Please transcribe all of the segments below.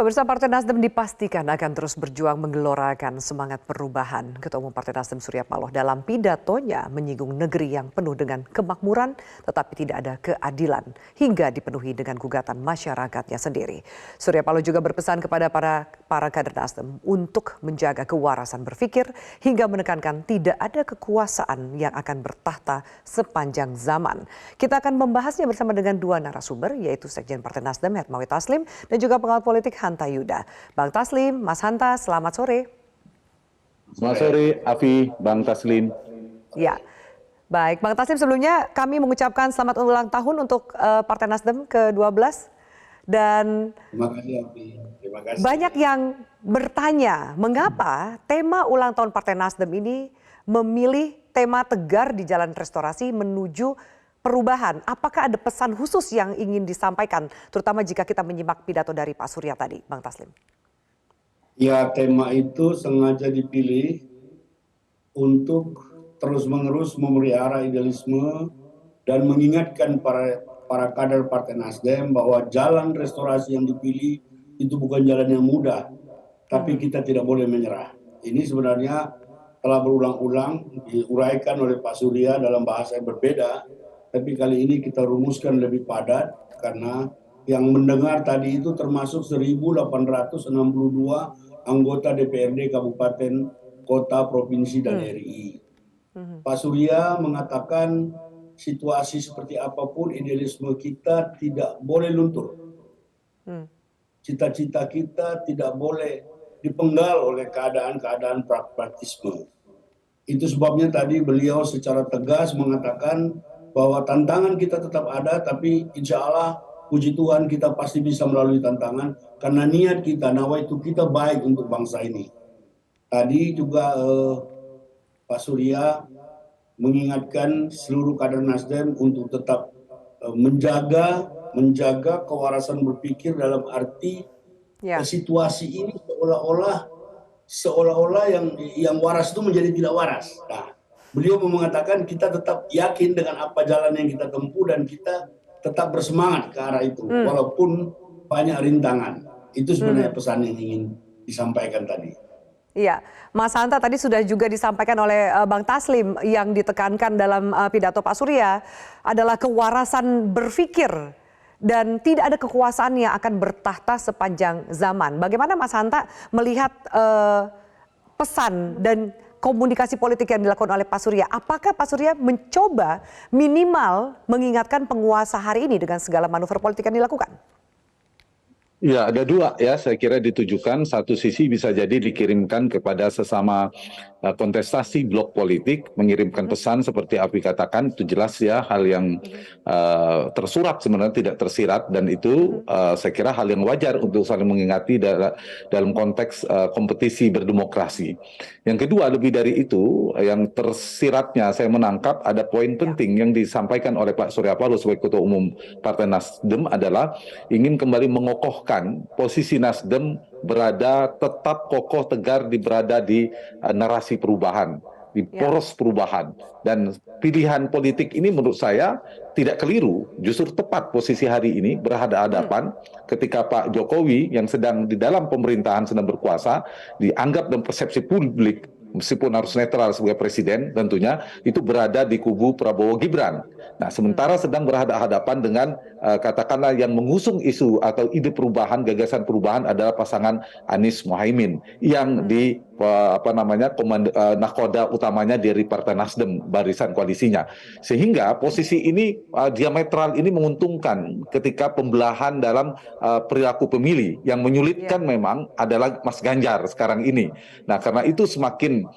Pemirsa, Partai Nasdem dipastikan akan terus berjuang menggelorakan semangat perubahan. Ketua Umum Partai Nasdem Surya Paloh dalam pidatonya menyinggung negeri yang penuh dengan kemakmuran tetapi tidak ada keadilan hingga dipenuhi dengan gugatan masyarakatnya sendiri. Surya Paloh juga berpesan kepada para kader Nasdem untuk menjaga kewarasan berpikir hingga menekankan tidak ada kekuasaan yang akan bertahta sepanjang zaman. Kita akan membahasnya bersama dengan dua narasumber, yaitu Sekjen Partai Nasdem Hermawi Taslim dan juga pengamat politik Hanta Yuda. Bang Taslim, Mas Hanta, selamat sore. Selamat sore, Afi, Bang Taslim. Ya, baik. Bang Taslim, sebelumnya kami mengucapkan selamat ulang tahun untuk Partai Nasdem ke-12. Dan terima kasih, Afi. Terima kasih. Banyak yang bertanya, mengapa tema ulang tahun Partai Nasdem ini memilih tema tegar di Jalan Restorasi menuju perubahan. Apakah ada pesan khusus yang ingin disampaikan, terutama jika kita menyimak pidato dari Pak Surya tadi, Bang Taslim? Ya, tema itu sengaja dipilih untuk terus-menerus memelihara idealisme dan mengingatkan para kader Partai Nasdem bahwa jalan restorasi yang dipilih itu bukan jalan yang mudah, tapi kita tidak boleh menyerah. Ini sebenarnya telah berulang-ulang diuraikan oleh Pak Surya dalam bahasa yang berbeda, tapi kali ini kita rumuskan lebih padat karena yang mendengar tadi itu termasuk 1.862 anggota DPRD Kabupaten, Kota, Provinsi, dan RI. Pak Surya mengatakan situasi seperti apapun idealisme kita tidak boleh luntur. Cita-cita kita tidak boleh dipenggal oleh keadaan-keadaan pragmatisme. Itu sebabnya tadi beliau secara tegas mengatakan bahwa tantangan kita tetap ada, tapi insya Allah puji Tuhan kita pasti bisa melalui tantangan karena niat kita, nawaitu kita baik untuk bangsa ini. Tadi juga Pak Surya mengingatkan seluruh kader Nasdem untuk tetap menjaga kewarasan berpikir dalam arti situasi ini seolah-olah yang waras itu menjadi tidak waras. Nah, beliau mengatakan kita tetap yakin dengan apa jalan yang kita tempuh dan kita tetap bersemangat ke arah itu walaupun banyak rintangan. Itu sebenarnya pesan yang ingin disampaikan tadi. Iya, Mas Hanta, tadi sudah juga disampaikan oleh Bang Taslim yang ditekankan dalam pidato Pak Surya adalah kewarasan berpikir dan tidak ada kekuasaan yang akan bertahta sepanjang zaman. Bagaimana Mas Hanta melihat pesan dan komunikasi politik yang dilakukan oleh Pak Surya? Apakah Pak Surya mencoba minimal mengingatkan penguasa hari ini dengan segala manuver politik yang dilakukan? Ya, ada dua ya, saya kira ditujukan. Satu sisi bisa jadi dikirimkan kepada sesama kontestasi blok politik, mengirimkan pesan seperti Afi katakan, itu jelas ya hal yang tersurat sebenarnya, tidak tersirat, dan itu saya kira hal yang wajar untuk saling mengingati dalam konteks kompetisi berdemokrasi. Yang kedua, lebih dari itu, yang tersiratnya saya menangkap ada poin penting yang disampaikan oleh Pak Surya Paloh sebagai Ketua Umum Partai Nasdem adalah ingin kembali mengokohkan posisi Nasdem tetap kokoh tegar berada di narasi perubahan, di poros perubahan, dan pilihan politik ini menurut saya tidak keliru, justru tepat posisi hari ini berhadapan ketika Pak Jokowi yang sedang di dalam pemerintahan sedang berkuasa dianggap dan persepsi publik meskipun harus netral sebagai presiden tentunya itu berada di kubu Prabowo Gibran. Nah, sementara sedang berhadapan dengan katakanlah yang mengusung isu atau ide perubahan, gagasan perubahan adalah pasangan Anies Mohaimin yang di nakoda utamanya dari Partai Nasdem, barisan koalisinya. Sehingga posisi ini diametral ini menguntungkan ketika pembelahan dalam perilaku pemilih. Yang menyulitkan memang adalah Mas Ganjar sekarang ini. Nah, karena itu semakin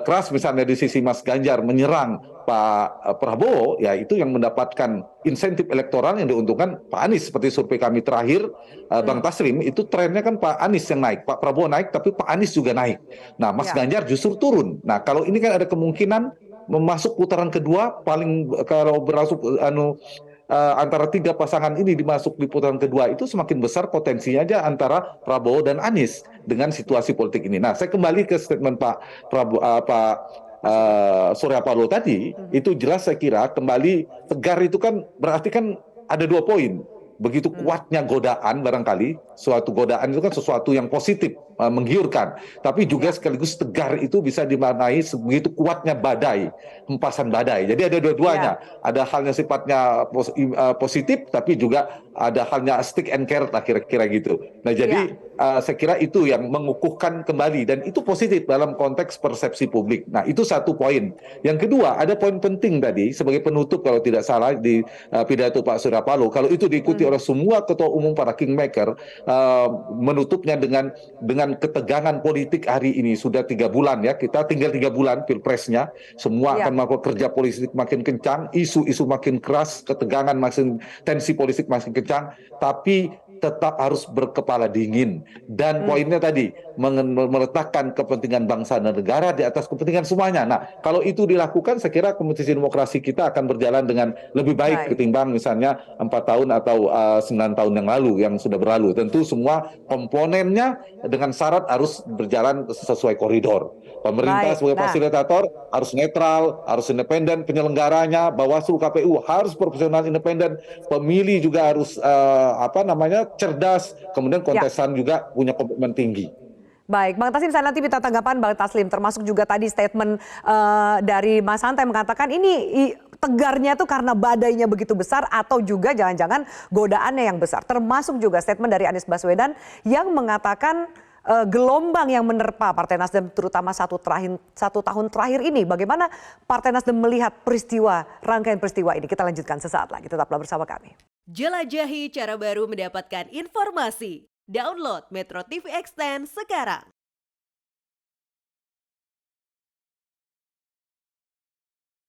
keras misalnya di sisi Mas Ganjar menyerang Pak Prabowo, ya itu yang mendapatkan insentif elektoral yang diuntungkan Pak Anies. Seperti survei kami terakhir, Bang Taslim, itu trennya kan Pak Anies yang naik, Pak Prabowo naik, tapi Pak Anies juga naik. Nah, Mas Ganjar justru turun. Nah, kalau ini kan ada kemungkinan memasuk putaran kedua, paling kalau berlangsung antara tiga pasangan ini dimasuk di putaran kedua itu semakin besar potensinya aja antara Prabowo dan Anies dengan situasi politik ini. Nah, saya kembali ke statement Pak Surya Paloh tadi, itu jelas saya kira kembali tegar itu kan berarti kan ada 2 poin. Begitu kuatnya godaan barangkali Suatu godaan itu kan sesuatu yang positif, menggiurkan. Tapi juga sekaligus tegar itu bisa dimaknai sebegitu kuatnya badai, hempasan badai. Jadi ada dua-duanya. Ada halnya sifatnya positif, tapi juga ada halnya stick and carrot lah kira-kira gitu. Nah jadi saya kira itu yang mengukuhkan kembali dan itu positif dalam konteks persepsi publik. Nah itu satu poin. Yang kedua ada poin penting tadi sebagai penutup kalau tidak salah di pidato Pak Surya Paloh. Kalau itu diikuti oleh semua ketua umum para kingmaker, menutupnya dengan ketegangan politik hari ini sudah 3 bulan ya, kita tinggal 3 bulan pilpresnya, semua akan melakukan kerja politik makin kencang, isu-isu makin keras, ketegangan makin, tensi politik makin kencang, tapi tetap harus berkepala dingin dan poinnya tadi meletakkan kepentingan bangsa dan negara di atas kepentingan semuanya. Nah, kalau itu dilakukan, saya kira kompetisi demokrasi kita akan berjalan dengan lebih baik ketimbang misalnya 4 tahun atau 9 tahun yang lalu yang sudah berlalu. Tentu semua komponennya dengan syarat harus berjalan sesuai koridor. Pemerintah sebagai fasilitator harus netral, harus independen, penyelenggaranya Bawaslu, KPU harus profesional independen, pemilih juga harus cerdas, kemudian kontestan juga punya komitmen tinggi. Baik, Bang Taslim, saya nanti minta tanggapan Bang Taslim, termasuk juga tadi statement dari Mas Hanta yang mengatakan ini tegarnya itu karena badainya begitu besar atau juga jangan-jangan godaannya yang besar. Termasuk juga statement dari Anies Baswedan yang mengatakan gelombang yang menerpa Partai Nasdem terutama satu tahun terakhir ini. Bagaimana Partai Nasdem melihat rangkaian peristiwa ini? Kita lanjutkan sesaat lagi. Tetaplah bersama kami. Jelajahi cara baru mendapatkan informasi. Download Metro TV Extend sekarang.